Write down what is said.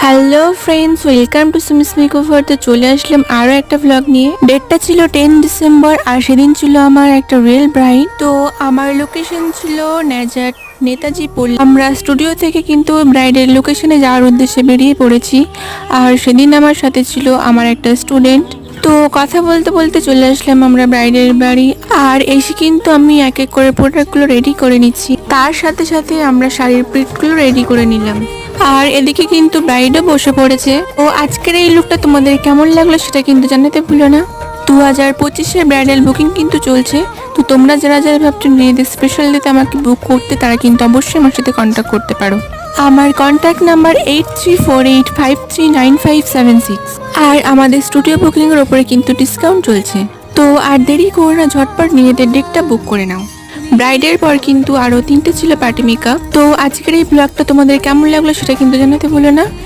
Hello friends, welcome to Sumi's makeover. তো চলে আসলাম আরো একটা ভ্লগ নিয়ে। ডেটটা ছিল 10 ডিসেম্বর আর সেদিন ছিল আমার একটা রিয়েল ব্রাইড। তো আমার লোকেশন ছিল নেজার নেতাজি পল্লী। আমরা স্টুডিও থেকে কিন্তু ব্রাইডের লোকেশনে যাওয়ার উদ্দেশ্যে বেরিয়ে পড়েছি। আর সেদিন আমার সাথে ছিল আমার একটা স্টুডেন্ট। তো কথা বলতে বলতে চলে আসলাম আমরা ব্রাইডের বাড়ি। আর এসে কিন্তু আমি এক এক করে প্রোডাক্টগুলো রেডি করে নিচ্ছি, তার সাথে সাথে আমরা শাড়ির প্রিন্টগুলো রেডি করে নিলাম। আর এদিকে কিন্তু ব্রাইডও বসে পড়েছে। ও আজকের এই লুকটা তোমাদের কেমন লাগলো সেটা কিন্তু জানাতে ভুলো না। 2025-এর ব্রাইডাল বুকিং কিন্তু চলছে। তো তোমরা যারা যারা ভাবছো নিজেদের স্পেশাল ডেতে আমাকে বুক করতে, তারা কিন্তু অবশ্যই আমার সাথে কন্ট্যাক্ট করতে পারো। আমার কন্ট্যাক্ট নাম্বার 8348539576। আর আমাদের স্টুডিও বুকিং এর উপরে কিন্তু ডিসকাউন্ট চলছে। তো আর দেরি করো না, ঝটপট নিজেদের ডেটটা বুক করে নাও। ব্রাইডের পর কিন্তু আরো 3টে ছিল পার্টি মেকআপ। তো আজকের এই ব্লগটা তোমাদের কেমন লাগলো সেটা কিন্তু জানাতে ভুলো না।